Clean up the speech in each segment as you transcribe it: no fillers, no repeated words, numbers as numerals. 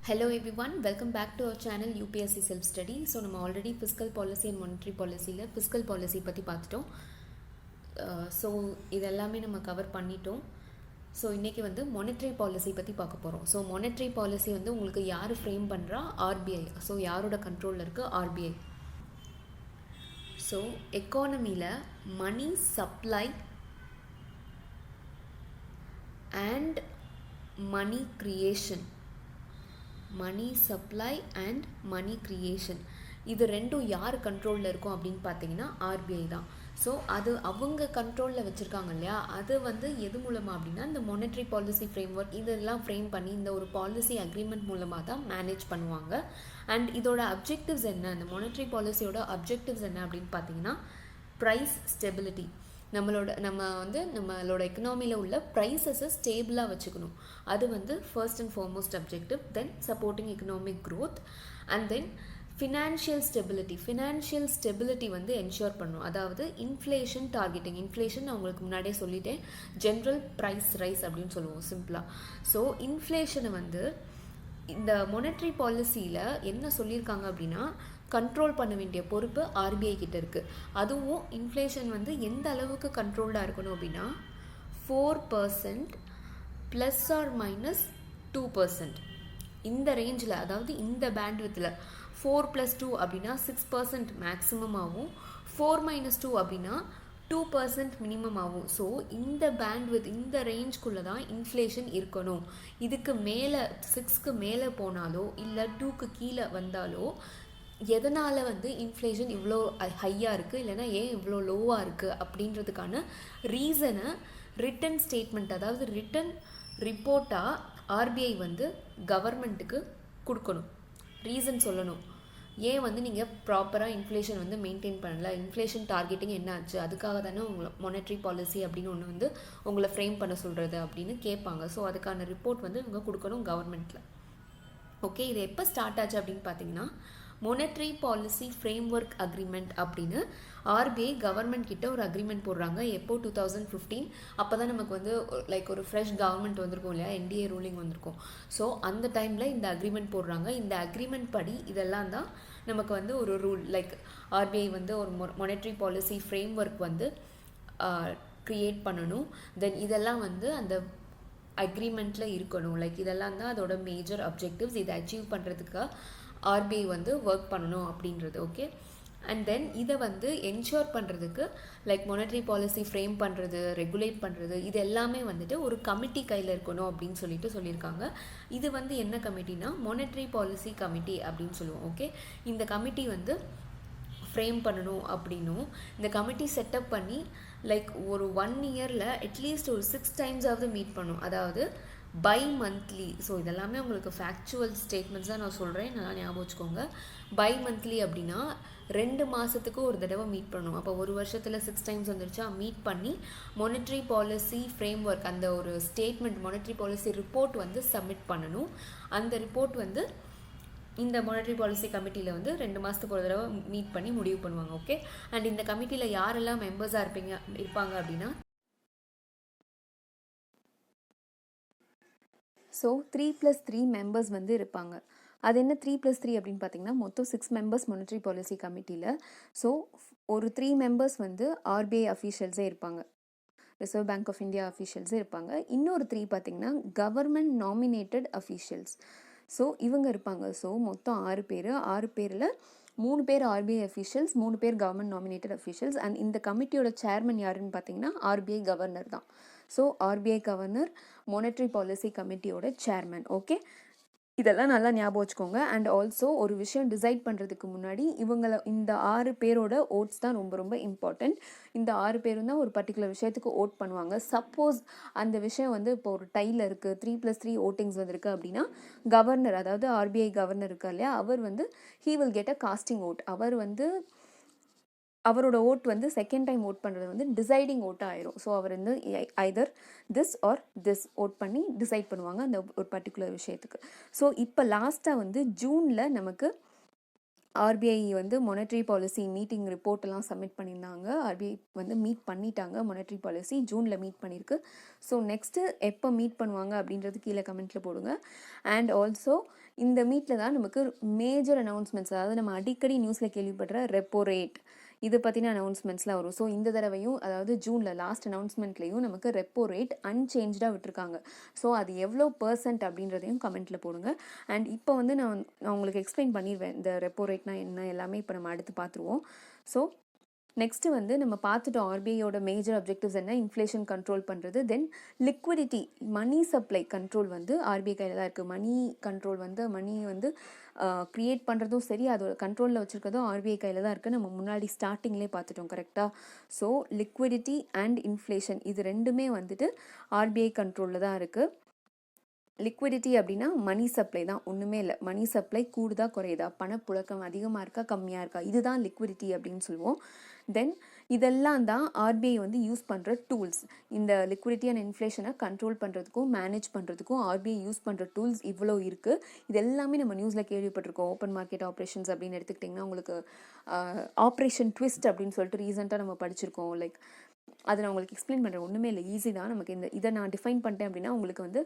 Hello everyone, welcome back to our channel UPSC Self Study. So நம்ம already fiscal policy and monetary policyல fiscal policy பற்றி பார்த்துட்டோம். So இதெல்லாமே நம்ம cover பண்ணிட்டோம். So இன்றைக்கி வந்து monetary policy பற்றி பார்க்க போகிறோம். ஸோ monetary policy வந்து உங்களுக்கு யார் ஃப்ரேம் பண்ணுறா? RBI. ஸோ யாரோட கண்ட்ரோலில் இருக்குது? RBI. ஸோ எக்கானமியில் money supply and money creation, money supply and money creation, இது ரெண்டும் யார் கண்ட்ரோலில் இருக்கும் அப்படின்னு பார்த்தீங்கன்னா ஆர்பிஐ தான். ஸோ அது அவங்க கண்ட்ரோலில் வச்சுருக்காங்க இல்லையா, அது வந்து எது மூலமாக அப்படின்னா இந்த மொனட்ரி பாலிசி ஃப்ரேம்வொர்க் இதெல்லாம் ஃப்ரேம் பண்ணி இந்த ஒரு பாலிசி அக்ரிமெண்ட் மூலமாக தான் மேனேஜ் பண்ணுவாங்க. அண்ட் இதோட அப்ஜெக்டிவ்ஸ் என்ன, இந்த மொனட்ரி பாலிசியோட அப்ஜெக்டிவ்ஸ் என்ன அப்படின்னு பார்த்தீங்கன்னா ப்ரைஸ் ஸ்டெபிலிட்டி, நம்மளோட எக்கனாமியில் உள்ள ப்ரைஸஸை ஸ்டேபிளாக வச்சுக்கணும். அது வந்து first and foremost objective. Then supporting economic growth and then financial stability வந்து என்ஷூர் பண்ணணும். அதாவது இன்ஃப்ளேஷன் டார்கெட்டிங், இன்ஃப்ளேஷன் நான் உங்களுக்கு முன்னாடியே சொல்லிட்டேன், ஜென்ரல் ப்ரைஸ் ரைஸ் அப்படின்னு சொல்லுவோம் சிம்பிளாக. ஸோ இன்ஃப்ளேஷனை வந்து இந்த மொனட்ரி பாலிசியில் என்ன சொல்லியிருக்காங்க அப்படின்னா கண்ட்ரோல் பண்ண வேண்டிய பொறுப்பு ஆர்பிஐ கிட்ட இருக்குது. அதுவும் இன்ஃப்ளேஷன் வந்து எந்த அளவுக்கு கண்ட்ரோல்டாக இருக்கணும் அப்படின்னா 4% ப்ளஸ் ஆர் மைனஸ் 2%, இந்த ரேஞ்சில், அதாவது இந்த பேண்ட்வித்தில் 4+2 அப்படின்னா 6% மேக்ஸிமம் ஆகும், 4-2 அப்படின்னா 2% மினிமம் ஆகும். ஸோ இந்த பேண்ட்வித், இந்த ரேஞ்ச்குள்ளே தான் இன்ஃப்ளேஷன் இருக்கணும். இதுக்கு மேலே 6க்கு மேலே போனாலோ இல்லை 2க்கு கீழே வந்தாலோ எதனால் வந்து இன்ஃப்ளேஷன் இவ்வளோ ஹையாக இருக்குது, இல்லைனா ஏன் இவ்வளோ லோவாக இருக்குது அப்படின்றதுக்கான ரீசனை ரிட்டன் ஸ்டேட்மெண்ட், அதாவது ரிட்டன் ரிப்போர்ட்டாக ஆர்பிஐ வந்து கவர்மெண்ட்டுக்கு கொடுக்கணும், ரீசன் சொல்லணும். ஏன் வந்து நீங்கள் ப்ராப்பராக இன்ஃப்ளேஷன் வந்து மெயின்டைன் பண்ணல, இன்ஃப்ளேஷன் டார்கெட்டிங் என்ன ஆச்சு, அதுக்காக தானே உங்களை மொனட்ரி பாலிசி அப்படின்னு ஒன்று வந்து உங்களை ஃப்ரேம் பண்ண சொல்கிறது அப்படின்னு கேட்பாங்க. ஸோ அதுக்கான ரிப்போர்ட் வந்து இவங்க கொடுக்கணும் கவர்மெண்ட்டில். ஓகே, இது எப்போ ஸ்டார்ட் ஆச்சு அப்படின்னு பார்த்தீங்கன்னா மொனட்ரி பாலிசி ஃப்ரேம்வொர்க் அக்ரிமெண்ட் அப்படின்னு ஆர்பிஐ கவர்மெண்ட் கிட்ட ஒரு அக்ரிமெண்ட் போடுறாங்க. எப்போ 2015, அப்போ தான் நமக்கு வந்து லைக் ஒரு ஃப்ரெஷ் கவர்மெண்ட் வந்திருக்கும் இல்லையா, என்டிஏ ரூலிங் வந்திருக்கும். ஸோ அந்த டைமில் இந்த அக்ரிமெண்ட் போடுறாங்க. இந்த அக்ரிமெண்ட் படி இதெல்லாம் தான் நமக்கு வந்து ஒரு ரூல், லைக் ஆர்பிஐ வந்து ஒரு மொனட்ரி பாலிசி ஃப்ரேம்வொர்க் வந்து க்ரியேட் பண்ணணும். தென் இதெல்லாம் வந்து அந்த அக்ரிமெண்ட்டில் இருக்கணும். லைக் இதெல்லாம் தான் அதோட மேஜர் அப்ஜெக்டிவ்ஸ். இதை அச்சீவ் பண்ணுறதுக்கு ஆர்பிஐ வந்து ஒர்க் பண்ணணும் அப்படின்றது. ஓகே, அண்ட் தென் இதை வந்து என்ஷூர் பண்ணுறதுக்கு லைக் மொனட்ரி பாலிசி ஃப்ரேம் பண்ணுறது, ரெகுலேட் பண்ணுறது, இது எல்லாமே வந்துட்டு ஒரு கமிட்டி கையில் இருக்கணும் அப்படின்னு சொல்லியிருக்காங்க. இது வந்து என்ன கமிட்டினா மொனட்ரி பாலிசி கமிட்டி அப்படின்னு சொல்லுவோம். ஓகே, இந்த கமிட்டி வந்து ஃப்ரேம் பண்ணணும் அப்படின்னும் இந்த கமிட்டி செட்டப் பண்ணி லைக் ஒரு 1 இயரில் அட்லீஸ்ட் ஒரு 6 டைம்ஸாவது மீட் பண்ணும், அதாவது பை மந்த்லி. ஸோ இதெல்லாமே உங்களுக்கு ஃபேக்சுவல் ஸ்டேட்மெண்ட்ஸ் தான் நான் சொல்கிறேன், நல்லா ஞாபகம் வச்சுக்கோங்க. பை மந்த்லி அப்படின்னா 2 மாதத்துக்கு ஒரு தடவை மீட் பண்ணணும். அப்போ ஒரு வருஷத்தில் 6 டைம்ஸ் வந்துருச்சா, மீட் பண்ணி மொனட்ரி பாலிசி ஃப்ரேம்வொர்க், அந்த ஒரு ஸ்டேட்மெண்ட், மொனட்ரி பாலிசி ரிப்போர்ட் வந்து சப்மிட் பண்ணணும். அந்த ரிப்போர்ட் வந்து இந்த மொனட்ரி பாலிசி கமிட்டியில் வந்து 2 மாதத்துக்கு ஒரு தடவை மீட் பண்ணி முடிவு பண்ணுவாங்க. ஓகே, அண்ட் இந்த கமிட்டியில் யாரெல்லாம் மெம்பர்ஸாக இருப்பாங்க அப்படின்னா ஸோ 3+3 மெம்பர்ஸ் வந்து இருப்பாங்க. அது என்ன 3+3 அப்படின்னு பார்த்தீங்கன்னா மொத்தம் 6 மெம்பர்ஸ் மொனட்ரி பாலிசி கமிட்டியில். ஸோ ஒரு 3 மெம்பர்ஸ் வந்து ஆர்பிஐ அஃபீஷியல்ஸே இருப்பாங்க, ரிசர்வ் பேங்க் ஆஃப் இந்தியா அஃபீஷியல்ஸே இருப்பாங்க. இன்னொரு 3 பார்த்தீங்கன்னா கவர்மெண்ட் நாமினேட்டட் அஃபீஷியல்ஸ். ஸோ இவங்க இருப்பாங்க. ஸோ மொத்தம் 6 பேர். 6 பேரில் 3 பேர் ஆர்பிஐ அஃபீஷியல்ஸ், 3 பேர் கவர்மெண்ட் நாமினேட்டட் அஃபீஷியல்ஸ். அண்ட் இந்த கமிட்டியோட சேர்மன் யாருன்னு பார்த்தீங்கன்னா ஆர்பிஐ கவர்னர் தான். So RBI governor monetary policy கமிட்டியோட சேர்மன். ஓகே, இதெல்லாம் நல்லா ஞாபகம் வச்சுக்கோங்க. அண்ட் ஆல்சோ ஒரு விஷயம் டிசைட் பண்ணுறதுக்கு முன்னாடி இந்த 6 பேரோட ஓட்ஸ் தான் ரொம்ப ரொம்ப இம்பார்ட்டண்ட். இந்த 6 பேரும் தான் ஒரு பர்டிகுலர் விஷயத்துக்கு ஓட் பண்ணுவாங்க. சப்போஸ் அந்த விஷயம் வந்து இப்போ ஒரு டையில் இருக்குது, 3+3 ஓட்டிங்ஸ் வந்திருக்கு அப்படின்னா கவர்னர், அதாவது ஆர்பிஐ கவர்னர் இருக்கா இல்லையா, அவர் வந்து he will get a casting vote. அவர் வந்து அவரோட ஓட் வந்து செகண்ட் டைம் ஓட் பண்ணுறது வந்து டிசைடிங் ஓட்டாக ஆயிரும். ஸோ அவர் வந்து either this or this vote பண்ணி டிசைட் பண்ணுவாங்க அந்த ஒரு பர்டிகுலர் விஷயத்துக்கு. ஸோ இப்போ லாஸ்ட்டாக வந்து ஜூனில் நமக்கு ஆர்பிஐ வந்து மொனட்ரி பாலிசி மீட்டிங் ரிப்போர்ட்டெல்லாம் சப்மிட் பண்ணியிருந்தாங்க. ஆர்பிஐ வந்து மீட் பண்ணிட்டாங்க, மொனட்ரி பாலிசி ஜூனில் மீட் பண்ணியிருக்கு. ஸோ நெக்ஸ்ட்டு எப்போ மீட் பண்ணுவாங்க அப்படின்றது கீழே கமெண்ட்டில் போடுங்க. அண்ட் ஆல்சோ இந்த மீட்டில் தான் நமக்கு மேஜர் அனௌன்ஸ்மெண்ட்ஸ், அதாவது நம்ம அடிக்கடி நியூஸில் கேள்விப்படுற ரெப்போ ரேட் இது பற்றின அனௌன்ஸ்மெண்ட்ஸ்லாம் வரும். ஸோ இந்த தடவையும், அதாவது ஜூனில் லாஸ்ட் அனௌன்ஸ்மெண்ட்லேயும் நமக்கு ரெப்போ ரேட் அன்சேஞ்சாக விட்டுருக்காங்க. ஸோ அது எவ்வளோ % அப்படின்றதையும் கமெண்ட்டில் போடுங்க. அண்ட் இப்போ வந்து நான் உங்களுக்கு எக்ஸ்பிளைன் பண்ணிடுவேன் இந்த ரெப்போ ரேட்னா என்ன எல்லாமே. இப்போ நம்ம அடுத்து பார்த்துருவோம். ஸோ நெக்ஸ்ட்டு வந்து நம்ம பார்த்துட்டோம் ஆர்பிஐயோட மேஜர் அப்ஜெக்டிவ்ஸ் என்ன, இன்ஃப்ளேஷன் கண்ட்ரோல் பண்ணுறது. தென் லிக்விடிட்டி, மணி சப்ளை கண்ட்ரோல் வந்து ஆர்பிஐ கையில் தான் இருக்குது. மணி கண்ட்ரோல் வந்து மணி வந்து க்ரியேட் பண்ணுறதும் சரி, அதோட கண்ட்ரோலில் வச்சுருக்கிறதும் ஆர்பிஐ கையில் தான் இருக்குது. நம்ம முன்னாடி ஸ்டார்டிங்லேயே பார்த்துட்டோம் கரெக்டாக. ஸோ லிக்விடிட்டி அண்ட் இன்ஃப்ளேஷன் இது ரெண்டுமே வந்துட்டு ஆர்பிஐ கண்ட்ரோலில் தான் இருக்குது. லிக்விடிட்டி அப்படின்னா மணி சப்ளை தான், ஒன்றுமே இல்லை. மணி சப்ளை கூடுதா குறையுதா, பணப்புழக்கம் அதிகமாக இருக்கா கம்மியாக இருக்கா, இதுதான் லிக்விடிட்டி அப்படின்னு சொல்லுவோம். தென் இதெல்லாம் தான் ஆர்பிஐ வந்து யூஸ் பண்ணுற டூல்ஸ். இந்த லிக்விடிட்டி அண்ட் இன்ஃப்ளேஷனை கண்ட்ரோல் பண்ணுறதுக்கும் மேனேஜ் பண்ணுறதுக்கும் ஆர்பிஐ யூஸ் பண்ணுற டூல்ஸ் இவ்வளோ இருக்குது. இது எல்லாமே நம்ம நியூஸில் கேள்விப்பட்டிருக்கோம். ஓப்பன் மார்க்கெட் ஆப்ரேஷன்ஸ் அப்படின்னு எடுத்துக்கிட்டிங்கன்னா உங்களுக்கு ஆப்ரேஷன் ட்விஸ்ட் அப்படின்னு சொல்லிட்டு ரீசெண்டாக நம்ம படிச்சிருக்கோம். லைக் அதை நான் உங்களுக்கு எக்ஸ்பிளைன் பண்ணுறேன், ஒன்றுமே இல்லை, ஈஸி தான். நமக்கு இதை நான் டிஃபைன் பண்ணிட்டேன் அப்படின்னா உங்களுக்கு வந்து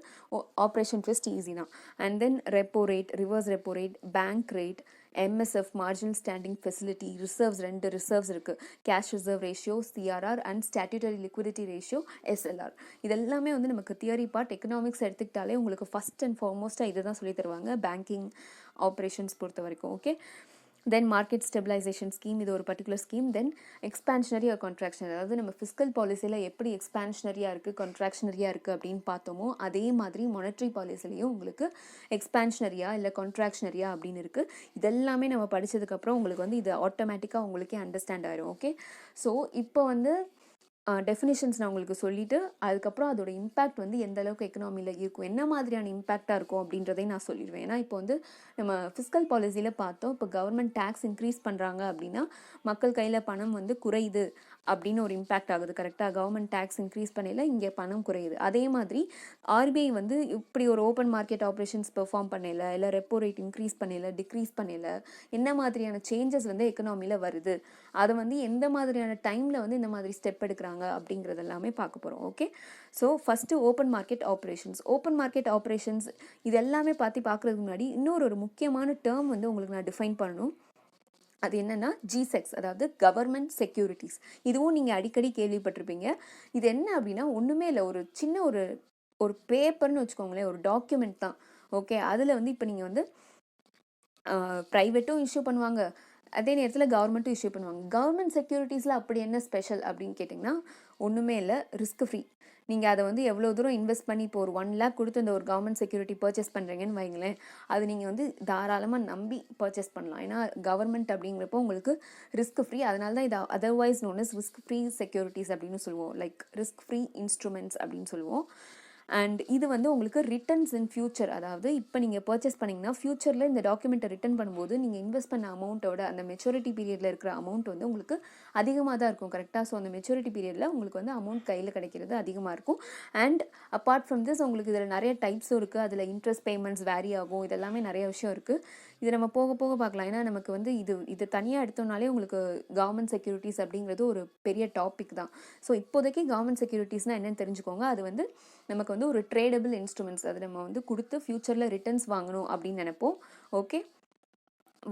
ஆப்ரேஷன் ட்விஸ்ட் ஈஸி தான். And then repo rate, reverse repo rate, bank rate, MSF marginal standing facility, reserves, 2 reserves இருக்குது, cash reserve ratio CRR and statutory liquidity ratio SLR. இதெல்லாமே வந்து நமக்கு தியரி பார்ட். எக்கனாமிக்ஸ் எடுத்துக்கிட்டாலே உங்களுக்கு ஃபஸ்ட் அண்ட் ஃபார்மோஸ்ட்டாக இதை தான் சொல்லி தருவாங்க பேங்கிங் ஆப்ரேஷன்ஸ் பொறுத்த வரைக்கும். Okay, then market stabilization scheme, இது ஒரு particular scheme. Then expansionary or contractionary, அதாவது நம்ம ஃபிஸ்கல் பாலிசியில் எப்படி எக்ஸ்பான்ஷனரியாக இருக்குது கான்ட்ராக்ஷனரியாக இருக்குது அப்படின்னு பார்த்தோமோ அதே மாதிரி மானிட்டரி பாலிசிலையும் உங்களுக்கு எக்ஸ்பான்ஷனரியா இல்லை கான்ட்ராக்ஷனரியா அப்படின்னு இருக்குது. இதெல்லாமே நம்ம படித்ததுக்கப்புறம் உங்களுக்கு வந்து இது ஆட்டோமேட்டிக்காக உங்களுக்கே அண்டர்ஸ்டாண்ட் ஆயிரும். ஓகே, ஸோ இப்போ வந்து டெஃபினிஷன்ஸ் நான் உங்களுக்கு சொல்லிவிட்டு அதுக்கப்புறம் அதோட இம்பேக்ட் வந்து எந்த அளவுக்கு எக்கனாமியில் இருக்கும், என்ன மாதிரியான இம்பேக்டாக இருக்கும் அப்படின்றதையும் நான் சொல்லிடுவேன். ஏன்னா இப்போ வந்து நம்ம ஃபிஸ்கல் பாலிசியில் பார்த்தோம், இப்போ கவர்மெண்ட் டேக்ஸ் இன்க்ரீஸ் பண்ணுறாங்க அப்படின்னா மக்கள் கையில் பணம் வந்து குறையுது அப்படின்னு ஒரு இம்பேக்ட் ஆகுது. கரெக்டாக, கவர்மெண்ட் டேக்ஸ் இன்க்ரீஸ் பண்ணல, இங்கே பணம் குறையுது. அதே மாதிரி ஆர்பிஐ வந்து இப்படி ஒரு ஓப்பன் மார்க்கெட் ஆப்ரேஷன்ஸ் பெர்ஃபார்ம் பண்ணல, இல்லை ரெப்போ ரேட் இன்க்ரீஸ் பண்ணல, டிக்ரீஸ் பண்ணல, என்ன மாதிரியான சேஞ்சஸ் வந்து எக்கனாமியில் வருது, அதை வந்து எந்த மாதிரியான டைமில் வந்து இந்த மாதிரி ஸ்டெப் எடுக்கிறாங்க அப்படிங்கிறது எல்லாமே பார்க்க போகிறோம். Okay, so first open market operations. Open market operations இது எல்லாமே பார்க்குறதுக்கு முன்னாடி இன்னொரு முக்கியமான டேர்ம் வந்து உங்களுக்கு நான் டிஃபைன் பண்ணணும். அது என்னென்னா GSECs, அதாவது கவர்மெண்ட் செக்யூரிட்டிஸ். இதுவும் நீங்கள் அடிக்கடி கேள்விப்பட்டிருப்பீங்க. இது என்ன அப்படின்னா ஒன்றுமே இல்லை, ஒரு சின்ன ஒரு பேப்பர்னு வச்சுக்கோங்களேன், ஒரு டாக்குமெண்ட் தான். ஓகே, அதில் வந்து இப்போ நீங்கள் வந்து ப்ரைவேட்டும் இஷ்யூ பண்ணுவாங்க, அதே நேரத்தில் கவர்மெண்ட்டும் இஷ்யூ பண்ணுவாங்க. கவர்மெண்ட் செக்யூரிட்டிஸில் அப்படி என்ன ஸ்பெஷல் அப்படின்னு கேட்டிங்கன்னா ஒன்றுமே இல்லை, ரிஸ்க் ஃப்ரீ. நீங்கள் அதை வந்து எவ்வளோ தூரம் இன்வெஸ்ட் பண்ணி இப்போ ஒரு 1 lakh கொடுத்து அந்த ஒரு கவர்மெண்ட் செக்யூரிட்டி பர்ச்சேஸ் பண்ணுறீங்கன்னு வைங்களேன், அது நீங்கள் வந்து தாராளமாக நம்பி பர்ச்சேஸ் பண்ணலாம். ஏன்னா கவர்மெண்ட் அப்படிங்கிறப்போ உங்களுக்கு ரிஸ்க் ஃப்ரீ. அதனால தான் இது otherwise known as risk free securities அப்படின்னு சொல்லுவோம், லைக் ரிஸ்க் ஃப்ரீ இன்ஸ்ட்ருமெண்ட்ஸ் அப்படின்னு சொல்லுவோம். அண்ட் இது வந்து உங்களுக்கு ரிட்டர்ன்ஸ் இன் ஃபியூச்சர், அதாவது இப்போ நீங்கள் பர்ச்சேஸ் பண்ணிங்கன்னா ஃபியூச்சரில் இந்த டாக்குமெண்ட்டை ரிட்டர்ன் பண்ணும்போது நீங்கள் இன்வெஸ்ட் பண்ண அமௌண்ட்டோட அந்த மெச்சூரிட்டி பீரியடில் இருக்கிற அமௌண்ட் வந்து உங்களுக்கு அதிகமாக தான் இருக்கும். கரெக்டாக, ஸோ அந்த மெச்சூரிட்டி பீரியடில் உங்களுக்கு வந்து அமௌண்ட் கையில் கிடைக்கிறது அதிகமாக இருக்கும். அண்ட் அப்பார்ட் ஃப்ரம் திஸ் உங்களுக்கு இதில் நிறைய டைப்ஸும் இருக்குது, அதில் இன்ட்ரெஸ்ட் பேமெண்ட்ஸ் வேரி ஆகும், இதெல்லாமே நிறைய விஷயம் இருக்குது. இது நம்ம போக போக பார்க்கலாம். ஏன்னா நமக்கு வந்து இது தனியாக எடுத்தோம்னாலே உங்களுக்கு கவர்மெண்ட் செக்யூரிட்டிஸ் அப்படிங்கிறது ஒரு பெரிய டாபிக் தான். ஸோ இப்போதைக்கு கவர்மெண்ட் செக்யூரிட்டிஸ்னால் என்னென்னு தெரிஞ்சுக்கோங்க. அது வந்து நமக்கு வந்து ஒரு ட்ரேடபிள் இன்ஸ்ட்ருமெண்ட்ஸ், அது நம்ம வந்து கொடுத்து ஃபியூச்சரில் ரிட்டர்ன்ஸ் வாங்கணும் அப்படின்னு நினைப்போம். ஓகே,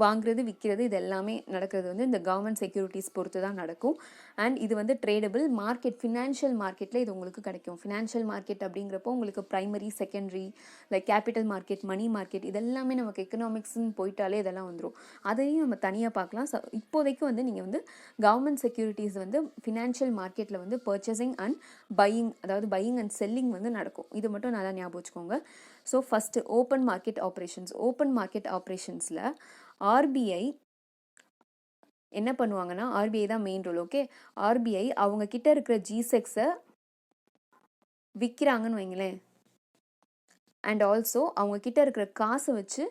வாங்குறது விற்கிறது இது எல்லாமே நடக்கிறது வந்து இந்த கவர்மெண்ட் செக்யூரிட்டிஸ் பொறுத்து தான் நடக்கும். அண்ட் இது வந்து ட்ரேடபிள் மார்க்கெட், ஃபினான்ஷியல் மார்க்கெட்டில் இது உங்களுக்கு கிடைக்கும். ஃபினான்ஷியல் மார்க்கெட் அப்படிங்கிறப்போ உங்களுக்கு primary, secondary, like capital market, money market, இதெல்லாமே நமக்கு எக்கனாமிக்ஸ்ன்னு போயிட்டாலே இதெல்லாம் வந்துடும். அதையும் நம்ம தனியாக பார்க்கலாம். ஸோ இப்போதைக்கு வந்து நீங்கள் வந்து கவர்மெண்ட் செக்யூரிட்டிஸ் வந்து ஃபினான்ஷியல் மார்க்கெட்டில் வந்து பர்ச்சேசிங் அண்ட் பையிங், அதாவது பையிங் அண்ட் செல்லிங் வந்து நடக்கும். இது மட்டும் நல்லா ஞாபகம் வச்சுக்கோங்க. So first open market operations. Open market ஆப்ரேஷன்ஸில் ஆர்பிஐ என்ன பண்ணுவாங்கன்னா, ஆர்பிஐ தான் மெயின் ரோல். ஓகே, ஆர்பிஐ அவங்க கிட்ட இருக்கிற GSECs விற்கிறாங்கன்னு வைங்களேன், அண்ட் ஆல்சோ அவங்க கிட்ட இருக்கிற காசை வச்சு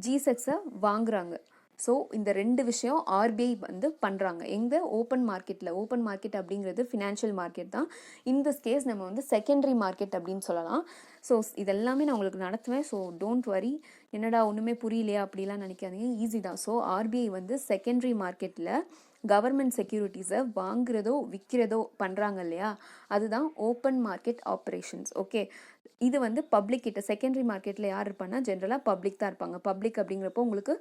GSECs வாங்குறாங்க. ஸோ இந்த 2 விஷயம் ஆர்பிஐ வந்து பண்ணுறாங்க. எங்கே? ஓப்பன் மார்க்கெட்டில். ஓப்பன் மார்க்கெட் அப்படிங்கிறது ஃபினான்ஷியல் மார்க்கெட் தான். இந்த கேஸ் நம்ம வந்து செகண்டரி மார்க்கெட் அப்படின்னு சொல்லலாம். ஸோ இதெல்லாமே நான் உங்களுக்கு நடத்துவேன். ஸோ டோன்ட் வரி, என்னடா ஒன்றுமே புரியலையா அப்படிலாம் நினைக்காதீங்க, ஈஸி தான். ஸோ ஆர்பிஐ வந்து செகண்டரி மார்க்கெட்டில் கவர்மெண்ட் செக்யூரிட்டிஸை வாங்குறதோ விற்கிறதோ பண்ணுறாங்க இல்லையா, அதுதான் ஓப்பன் மார்க்கெட் ஆப்ரேஷன்ஸ். ஓகே, இது வந்து பப்ளிக் கிட்ட, செகண்டரி மார்க்கெட்டில் யார் இருப்பாங்கன்னா ஜென்ரலாக பப்ளிக் தான் இருப்பாங்க. பப்ளிக் அப்படிங்கிறப்போ உங்களுக்கு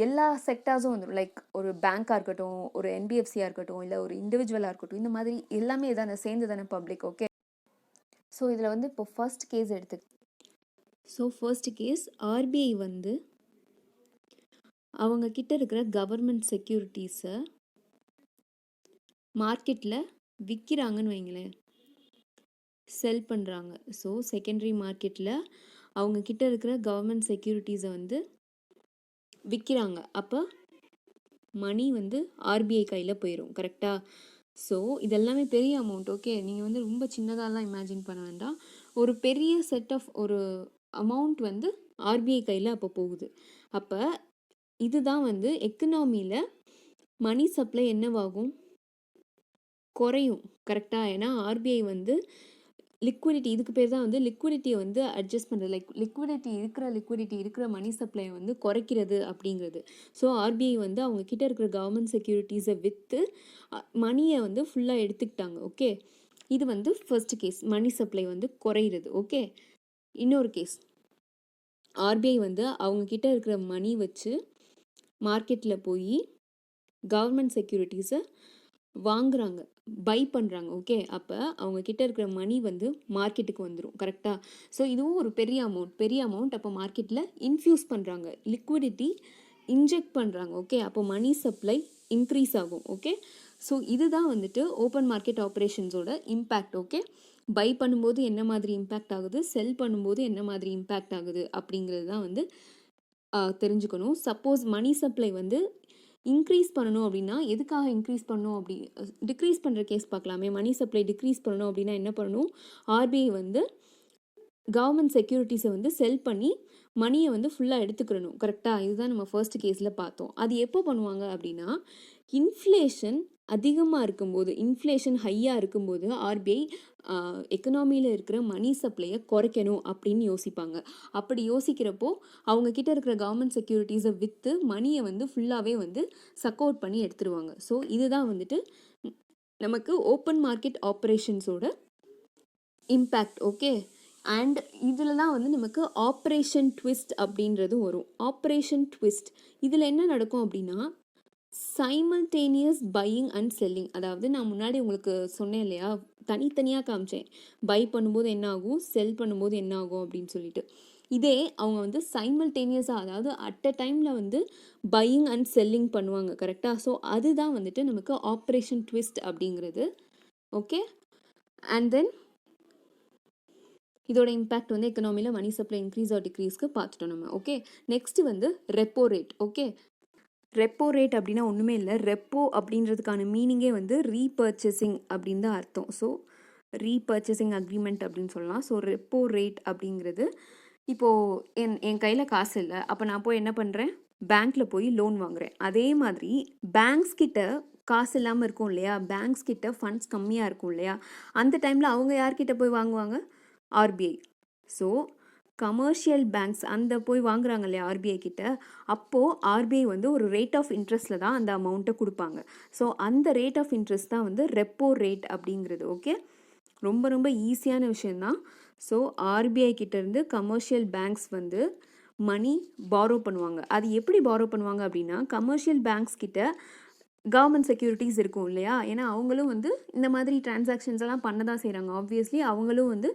எல்லா செக்டார்ஸும் வந்துடும். லைக் ஒரு பேங்காக இருக்கட்டும், ஒரு என்பிஎஃப்சியாக இருக்கட்டும், இல்லை ஒரு இண்டிவிஜுவலாக இருக்கட்டும், இந்த மாதிரி எல்லாமே தானே சேர்ந்து தானே பப்ளிக். ஓகே, ஸோ இதில் வந்து இப்போ first case so first case RBI வந்து அவங்க கிட்ட இருக்கிற கவர்மெண்ட் செக்யூரிட்டிஸை மார்க்கெட்டில் விற்கிறாங்கன்னு வைங்களேன், செல் பண்ணுறாங்க. ஸோ செகண்டரி மார்க்கெட்டில் அவங்க கிட்ட இருக்கிற கவர்மெண்ட் செக்யூரிட்டிஸை வந்து விற்கிறாங்க. அப்போ மணி வந்து ஆர்பிஐ கையில் போயிடும். கரெக்டாக? ஸோ இதெல்லாமே பெரிய அமௌண்ட். ஓகே, நீங்கள் வந்து ரொம்ப சின்னதாலாம் இமேஜின் பண்ண வேண்டாம். ஒரு பெரிய செட் ஆஃப் ஒரு அமௌண்ட் வந்து ஆர்பிஐ கையில் அப்போ போகுது. அப்போ இதுதான் வந்து எக்கனாமியில் மணி சப்ளை என்னவாகும், குறையும். கரெக்டாக? ஏன்னா ஆர்பிஐ வந்து லிக்விடிட்டி, இதுக்கு பேர் தான் வந்து லிக்விடிட்டியை வந்து அட்ஜஸ்ட் பண்ணுறது. லைக் லிக்விடிட்டி இருக்கிற மணி சப்ளையை வந்து குறைக்கிறது அப்படிங்கிறது. ஸோ ஆர்பிஐ வந்து அவங்க கிட்ட இருக்கிற கவர்மெண்ட் செக்யூரிட்டிஸை விற்று மணியை வந்து ஃபுல்லாக எடுத்துக்கிட்டாங்க. ஓகே, இது வந்து ஃபர்ஸ்ட் கேஸ், மணி சப்ளை வந்து குறையிறது. ஓகே, இன்னொரு கேஸ், ஆர்பிஐ வந்து அவங்க கிட்ட இருக்கிற மணி வச்சு மார்க்கெட்டில் போய் கவர்மெண்ட் செக்யூரிட்டிஸை வாங்குறாங்க, பை பண்ணுறாங்க. ஓகே, அப்போ அவங்க கிட்ட இருக்கிற மணி வந்து மார்க்கெட்டுக்கு வந்துடும். கரெக்டாக? ஸோ இதுவும் ஒரு பெரிய அமௌண்ட். அப்போ மார்க்கெட்டில் இன்ஃப்யூஸ் பண்ணுறாங்க, லிக்விடிட்டி இன்ஜெக்ட் பண்ணுறாங்க. ஓகே, அப்போ மணி சப்ளை இன்க்ரீஸ் ஆகும். ஓகே, ஸோ இதுதான் வந்துட்டு ஓப்பன் மார்க்கெட் ஆப்ரேஷன்ஸோட இம்பேக்ட். ஓகே, பை பண்ணும்போது என்ன மாதிரி இம்பேக்ட் ஆகுது, செல் பண்ணும்போது என்ன மாதிரி இம்பேக்ட் ஆகுது அப்படிங்கிறது தான் வந்து தெரிஞ்சுக்கணும். சப்போஸ் மணி சப்ளை வந்து இன்க்ரீஸ் பண்ணணும் அப்படின்னா எதுக்காக இன்க்ரீஸ் பண்ணணும், அப்படி டிக்ரீஸ் பண்ணுற கேஸ் பார்க்கலாமே. மணி சப்ளை டிக்ரீஸ் பண்ணணும் அப்படின்னா என்ன பண்ணணும், ஆர்பிஐ வந்து கவர்மெண்ட் செக்யூரிட்டிஸை வந்து செல் பண்ணி மணியை வந்து ஃபுல்லாக எடுத்துக்கிறணும். கரெக்டாக? இதுதான் நம்ம ஃபர்ஸ்ட் கேஸில் பார்த்தோம். அது எப்போ பண்ணுவாங்க அப்படின்னா, இன்ஃப்ளேஷன் அதிகமாக இருக்கும்போது, இன்ஃப்ளேஷன் ஹையாக இருக்கும்போது ஆர்பிஐ எக்கனாமியில் இருக்கிற மணி சப்ளையை குறைக்கணும் அப்படின்னு யோசிப்பாங்க. அப்படி யோசிக்கிறப்போ அவங்க கிட்ட இருக்கிற கவர்மெண்ட் செக்யூரிட்டிஸை விற்று மணியை வந்து ஃபுல்லாகவே வந்து சப்போர்ட் பண்ணி எடுத்துருவாங்க. ஸோ இதுதான் வந்துட்டு நமக்கு ஓப்பன் மார்க்கெட் ஆப்ரேஷன்ஸோட இம்பேக்ட். ஓகே, அண்ட் இதில் தான் வந்து நமக்கு ஆப்ரேஷன் ட்விஸ்ட் அப்படின்றது வரும். ஆப்ரேஷன் ட்விஸ்ட் இதில் என்ன நடக்கும் அப்படின்னா, சைமல்டேனியஸ் பையிங் அண்ட் செல்லிங். அதாவது நான் முன்னாடி உங்களுக்கு சொன்னேன் இல்லையா, தனித்தனியாக காமிச்சேன், பை பண்ணும்போது என்ன ஆகும், செல் பண்ணும்போது என்ன ஆகும் அப்படின்னு சொல்லிட்டு. இதே அவங்க வந்து சைமல்டேனியஸாக, அதாவது அட் அ டைமில் வந்து பையிங் அண்ட் செல்லிங் பண்ணுவாங்க. கரெக்டாக? ஸோ அதுதான் வந்துட்டு நமக்கு ஆப்ரேஷன் ட்விஸ்ட் அப்படிங்கிறது. ஓகே, அண்ட் தென் இதோட இம்பேக்ட் வந்து எக்கனாமியில் மணி சப்ளை இன்க்ரீஸ் ஆர் டிக்ரீஸ்க்கு பார்த்துட்டோம் நம்ம. ஓகே, நெக்ஸ்ட் வந்து repo rate. Okay, repo rate அப்படின்னா ஒன்றுமே இல்லை. ரெப்போ அப்படின்றதுக்கான மீனிங்கே வந்து ரீபர்ச்சேசிங் அப்படின்னு தான் அர்த்தம். ஸோ ரீபர்ச்சேசிங் அக்ரிமெண்ட் அப்படின்னு சொல்லலாம். ஸோ ரெப்போ ரேட் அப்படிங்கிறது, இப்போது என் கையில் காசு இல்லை, அப்போ நான் போய் என்ன பண்ணுறேன், பேங்க்கில் போய் லோன் வாங்குகிறேன். அதே மாதிரி பேங்க்ஸ் கிட்ட காசு இல்லாமல் இருக்கும் இல்லையா, பேங்க்ஸ் கிட்ட ஃபண்ட்ஸ் கம்மியாக இருக்கும் இல்லையா, அந்த டைமில் அவங்க யார்கிட்ட போய் வாங்குவாங்க, ஆர்பிஐ. ஸோ கமர்ஷியல் பேங்க்ஸ் அந்த போய் வாங்குறாங்க இல்லையா ஆர்பிஐ கிட்ட, அப்போது ஆர்பிஐ வந்து ஒரு ரேட் ஆஃப் இன்ட்ரெஸ்ட்டில் தான் அந்த அமௌண்ட்டை கொடுப்பாங்க. ஸோ அந்த ரேட் ஆஃப் இன்ட்ரெஸ்ட் தான் வந்து ரெப்போ ரேட் அப்படிங்கிறது. ஓகே, ரொம்ப ரொம்ப ஈஸியான விஷயந்தான். ஸோ ஆர்பிஐ கிட்டேருந்து கமர்ஷியல் பேங்க்ஸ் வந்து மணி பாரோ பண்ணுவாங்க. அது எப்படி பாரோ பண்ணுவாங்க அப்படின்னா, கமர்ஷியல் பேங்க்ஸ் கிட்ட கவர்மெண்ட் செக்யூரிட்டிஸ் இருக்கும் இல்லையா, ஏன்னா அவங்களும் வந்து இந்த மாதிரி டிரான்சாக்ஷன்ஸ் எல்லாம் பண்ண தான் செய்கிறாங்க. ஆப்வியஸ்லி அவங்களும் வந்து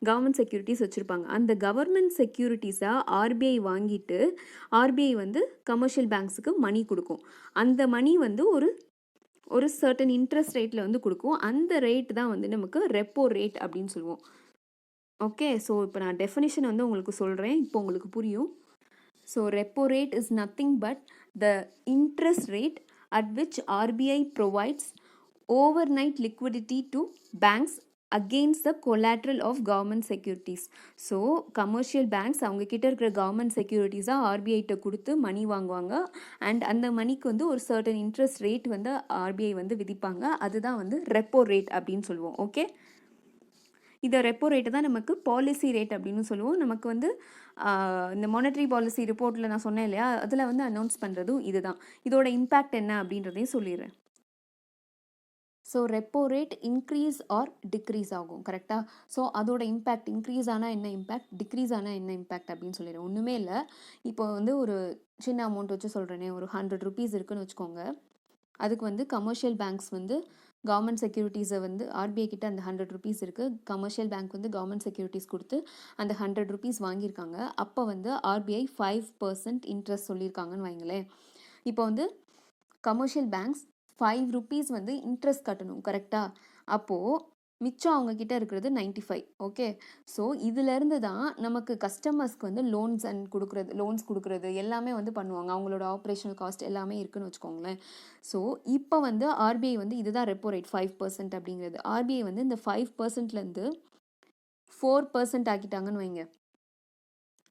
கவர்மெண்ட் செக்யூரிட்டிஸ் வச்சுருப்பாங்க. அந்த கவர்மெண்ட் செக்யூரிட்டிஸாக ஆர்பிஐ வாங்கிட்டு ஆர்பிஐ வந்து கமர்ஷியல் பேங்க்ஸுக்கு மணி கொடுக்கும். அந்த மணி வந்து ஒரு சர்டன் இன்ட்ரெஸ்ட் ரேட்டில் வந்து கொடுக்கும். அந்த ரேட் தான் வந்து நமக்கு ரெப்போ ரேட் அப்படின்னு சொல்லுவோம். ஓகே, ஸோ இப்போ நான் டெஃபினிஷன் வந்து உங்களுக்கு சொல்கிறேன், இப்போ உங்களுக்கு புரியும். So repo rate is nothing but the interest rate at which RBI provides overnight liquidity to banks against the collateral of government securities. So commercial banks அவங்க கிட்ட இருக்கிற கவர்மெண்ட் செக்யூரிட்டிஸாக ஆர்பிஐட்ட கொடுத்து மணி வாங்குவாங்க. அண்ட் அந்த மணிக்கு வந்து ஒரு சர்டன் இன்ட்ரெஸ்ட் ரேட் வந்து ஆர்பிஐ வந்து விதிப்பாங்க. அதுதான் வந்து ரெப்போ ரேட் அப்படின்னு சொல்லுவோம். ஓகே, இதை ரெப்போ ரேட்டு தான் நமக்கு பாலிசி ரேட் அப்படின்னு சொல்லுவோம். நமக்கு வந்து இந்த மானிட்டரி பாலிசி ரிப்போர்ட்டில் நான் சொன்னேன் இல்லையா, அதில் வந்து அனௌன்ஸ் பண்ணுறதும் இதுதான். இதோட இம்பேக்ட் என்ன அப்படின்றதையும் சொல்லிடுறேன். So repo rate increase R degrees ஆகும், கரெக்டாக? ஸோ அதோட இம்பேக்ட் இன்க்ரீஸ் ஆனால் என்ன இம்பேக்ட், டிக்ரீஸ் ஆனால் என்ன இம்பேக்ட் அப்படின்னு சொல்லிடுறேன். ஒன்றுமே இல்லை, இப்போ வந்து ஒரு சின்ன அமௌண்ட் வச்சு சொல்கிறேனே, ஒரு 100 rupees இருக்குன்னு வச்சுக்கோங்க. அதுக்கு வந்து கமர்ஷியல் பேங்க்ஸ் வந்து கவர்மெண்ட் செக்யூரிட்டிஸை வந்து ஆர்பிஐ கிட்ட அந்த 100 rupees இருக்குது, கமர்ஷியல் பேங்க் வந்து கவர்மெண்ட் செக்யூரிட்டிஸ் கொடுத்து அந்த 100 rupees வாங்கியிருக்காங்க. அப்போ வந்து ஆர்பிஐ 5% இன்ட்ரெஸ்ட் சொல்லியிருக்காங்கன்னு வைங்களேன். இப்போ வந்து கமர்ஷியல் பேங்க்ஸ் 5 rupees வந்து இன்ட்ரெஸ்ட் கட்டணும், கரெக்டாக? அப்போது மிச்சம் அவங்கக்கிட்ட இருக்கிறது 95. ஓகே, ஸோ இதிலேருந்து தான் நமக்கு கஸ்டமர்ஸ்க்கு வந்து லோன்ஸ் கொடுக்குறது எல்லாமே வந்து பண்ணுவாங்க. அவங்களோட ஆப்ரேஷனல் காஸ்ட் எல்லாமே இருக்குன்னு வச்சுக்கோங்களேன். ஸோ இப்போ வந்து ஆர்பிஐ வந்து இதுதான் ரெப்போ ரேட் 5% அப்படிங்கிறது. ஆர்பிஐ வந்து இந்த 5%லேருந்து 4% ஆக்கிட்டாங்கன்னு வைங்க.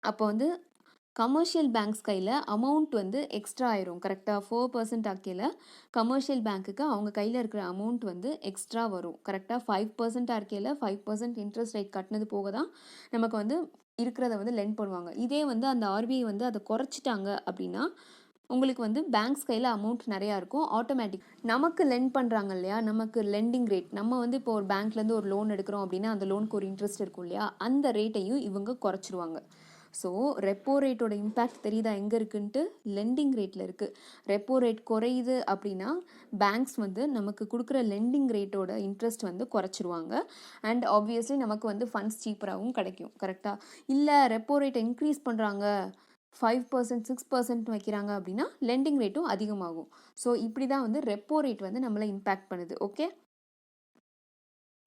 அப்போ வந்து கமர்ஷியல் பேங்க்ஸ் கையில் அமௌண்ட் வந்து எக்ஸ்ட்ரா ஆயிரும், கரெக்டாக? 4% ஆக்கையில் கமர்ஷியல் பேங்க்குக்கு அவங்க கையில் இருக்கிற அமௌண்ட் வந்து எக்ஸ்ட்ரா வரும், கரெக்டாக? 5% ஆக்கையில் 5% இன்ட்ரெஸ்ட் ரேட் கட்டினது போக தான் நமக்கு வந்து இருக்கிறத வந்து லெண்ட் பண்ணுவாங்க. இதே வந்து அந்த ஆர்பிஐ வந்து அதை குறைச்சிட்டாங்க அப்படின்னா உங்களுக்கு வந்து பேங்க்ஸ் கையில் அமௌண்ட் நிறையா இருக்கும். ஆட்டோமேட்டிக் நமக்கு லெண்ட் பண்ணுறாங்க இல்லையா, நமக்கு லெண்டிங் ரேட், நம்ம வந்து இப்போ ஒரு பேங்க்லேருந்து ஒரு லோன் எடுக்கிறோம் அப்படின்னா அந்த லோனுக்கு ஒரு இன்ட்ரெஸ்ட் இருக்கும் இல்லையா, அந்த ரேட்டையும் இவங்க குறைச்சிருவாங்க. ஸோ ரெப்போ ரேட்டோட இம்பேக்ட் தெரியுதா எங்கே இருக்குன்ட்டு? லெண்டிங் ரேட்டில் இருக்குது. ரெப்போ ரேட் குறையுது அப்படின்னா பேங்க்ஸ் வந்து நமக்கு கொடுக்குற லெண்டிங் ரேட்டோட இன்ட்ரெஸ்ட் வந்து குறைச்சிருவாங்க. அண்ட் ஆப்வியஸ்லி நமக்கு வந்து ஃபண்ட்ஸ் சீப்பராகவும் கிடைக்கும், கரெக்டாக? இல்லை ரெப்போ ரேட்டை இன்க்ரீஸ் பண்ணுறாங்க, 5% 6% வைக்கிறாங்க அப்படின்னா லெண்டிங் ரேட்டும் அதிகமாகும். ஸோ இப்படி தான் வந்து ரெப்போ ரேட் வந்து நம்மளை இம்பேக்ட் பண்ணுது. ஓகே,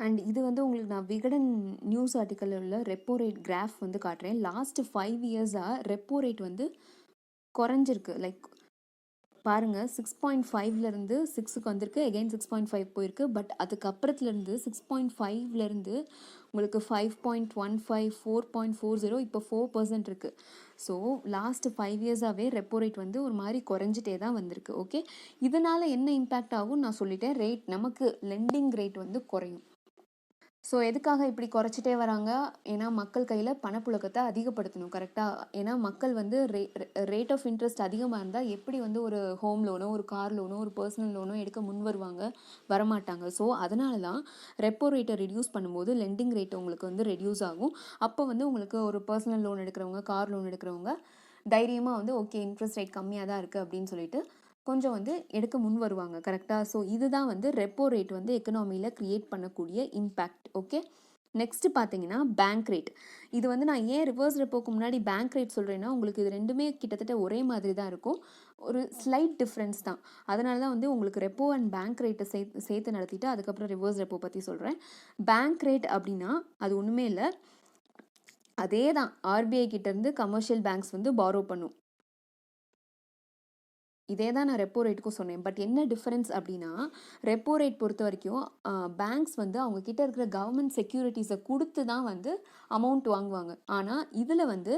அண்ட் இது வந்து உங்களுக்கு நான் விகடன் நியூஸ் ஆர்டிக்கலில் உள்ள ரெப்போ ரேட் கிராஃப் வந்து காட்டுறேன். லாஸ்ட் 5 yearsஸாக ரெப்போ ரேட் வந்து குறைஞ்சிருக்கு. லைக் பாருங்கள், 6.5லேருந்து 6க்கு வந்திருக்கு, எகெயின் 6.5 போயிருக்கு. பட் அதுக்கப்புறத்துலேருந்து 6.5லேருந்து உங்களுக்கு 5.15 4.40 இப்போ 4% இருக்குது. ஸோ லாஸ்ட் 5 yearsஸாகவே ரெப்போ ரேட் வந்து ஒரு மாதிரி குறைஞ்சிட்டே தான் வந்திருக்கு. ஓகே, இதனால் என்ன இம்பேக்ட் ஆகும் நான் சொல்லிட்டேன். ரேட் நமக்கு லெண்டிங் ரேட் வந்து குறையும். ஸோ எதுக்காக இப்படி குறைச்சிட்டே வராங்க? ஏன்னா மக்கள் கையில் பணப்புழக்கத்தை அதிகப்படுத்தணும், கரெக்டாக? ஏன்னா மக்கள் வந்து ரேட் ஆஃப் இன்ட்ரெஸ்ட் அதிகமாக இருந்தால் எப்படி வந்து ஒரு ஹோம் லோனோ ஒரு கார் லோனோ ஒரு பர்சனல் லோனோ எடுக்க முன் வருவாங்க? வரமாட்டாங்க. ஸோ அதனால தான் ரெப்போ ரேட்டை ரெடியூஸ் பண்ணும்போது லெண்டிங் ரேட் உங்களுக்கு வந்து ரெடியூஸ் ஆகும். அப்போ வந்து உங்களுக்கு ஒரு பர்சனல் லோன் எடுக்கிறவங்க, கார் லோன் எடுக்கிறவங்க தைரியமாக வந்து ஓகே இன்ட்ரெஸ்ட் ரேட் கம்மியாக தான் இருக்குது அப்படின்னு சொல்லிட்டு கொஞ்சம் வந்து எடுக்க முன் வருவாங்க, கரெக்டாக? ஸோ இதுதான் வந்து ரெப்போ ரேட் வந்து எக்கனாமியில் க்ரியேட் பண்ணக்கூடிய இம்பேக்ட். ஓகே, நெக்ஸ்ட்டு பார்த்தீங்கன்னா பேங்க் ரேட். இது வந்து நான் ஏன் ரிவர்ஸ் ரெப்போக்கு முன்னாடி பேங்க் ரேட் சொல்கிறேன்னா, உங்களுக்கு இது ரெண்டுமே கிட்டத்தட்ட ஒரே மாதிரி தான் இருக்கும், ஒரு ஸ்லைட் டிஃப்ரென்ஸ் தான். அதனால தான் வந்து உங்களுக்கு ரெப்போ அண்ட் பேங்க் ரேட்டை சேர்த்து நடத்திட்டு அதுக்கப்புறம் ரிவர்ஸ் ரெப்போ பற்றி சொல்கிறேன். பேங்க் ரேட் அப்படின்னா அது ஒன்றுமே இல்லை, அதே தான் ஆர்பிஐ கிட்டேருந்து கமர்ஷியல் பேங்க்ஸ் வந்து பாரோ பண்ணும். இதே தான் நான் ரெப்போ ரேட்டுக்கும் சொன்னேன். பட் என்ன டிஃப்ரென்ஸ் அப்படின்னா, ரெப்போ ரேட் பொறுத்த வரைக்கும் பேங்க்ஸ் வந்து அவங்க கிட்ட இருக்கிற கவர்மெண்ட் செக்யூரிட்டிஸை கொடுத்து தான் வந்து அமௌண்ட் வாங்குவாங்க. ஆனால் இதில் வந்து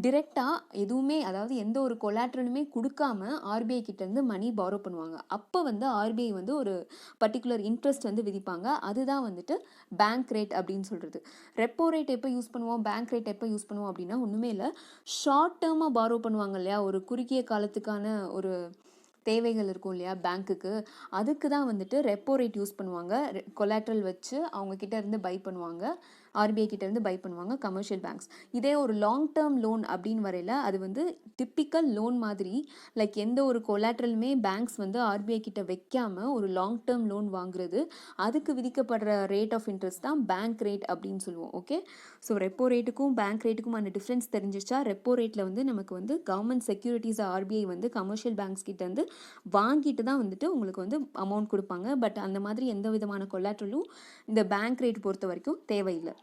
டிரெக்டாக எதுவுமே, அதாவது எந்த ஒரு கொலாட்ரலுமே கொடுக்காம ஆர்பிஐ கிட்டேருந்து மணி பாரோ பண்ணுவாங்க. அப்போ வந்து ஆர்பிஐ வந்து ஒரு பர்டிகுலர் இன்ட்ரெஸ்ட் வந்து விதிப்பாங்க. அதுதான் வந்துட்டு பேங்க் ரேட் அப்படின்னு சொல்கிறது. ரெப்போ ரேட் எப்போ யூஸ் பண்ணுவோம், பேங்க் ரேட் எப்போ யூஸ் பண்ணுவோம் அப்படின்னா, ஒன்றுமே இல்லை, ஷார்ட் டேர்மாக பாரோ பண்ணுவாங்க இல்லையா, ஒரு குறுகிய காலத்துக்கான ஒரு தேவைகள் இருக்கும் இல்லையா பேங்க்குக்கு, அதுக்கு தான் வந்துட்டு ரெப்போ ரேட் யூஸ் பண்ணுவாங்க. கொலாட்ரல் வச்சு அவங்க கிட்ட இருந்து பை பண்ணுவாங்க, ஆர்பிஐ கிட்ட இருந்து பை பண்ணுவாங்க கமர்ஷியல் பேங்க்ஸ். இதே ஒரு லாங் டேர்ம் லோன் அப்படின்னு வரையில் அது வந்து டிப்பிக்கல் லோன் மாதிரி, லைக் எந்த ஒரு கொலாட்ரலுமே பேங்க்ஸ் வந்து ஆர்பிஐ கிட்ட வைக்காமல் ஒரு லாங் டேர்ம் லோன் வாங்குறது, அதுக்கு விதிக்கப்படுற ரேட் ஆஃப் இன்ட்ரெஸ்ட் தான் பேங்க் ரேட் அப்படின்னு சொல்லுவோம். ஓகே, ஸோ ரெப்போ ரேட்டுக்கும் பேங்க் ரேட்டுக்கும் அந்த டிஃப்ரென்ஸ் தெரிஞ்சிச்சா? ரெப்போ ரேட்டில் வந்து நமக்கு வந்து கவர்மெண்ட் செக்யூரிட்டிஸ் ஆர்பிஐ வந்து கமர்ஷியல் பேங்க்ஸ் கிட்ட இருந்து வாங்கிட்டு தான் வந்துட்டு உங்களுக்கு வந்து அமௌண்ட் கொடுப்பாங்க. பட் அந்த மாதிரி எந்த விதமான கொலாட்ரலும் இந்த பேங்க் ரேட் பொறுத்த வரைக்கும் தேவையில்லை.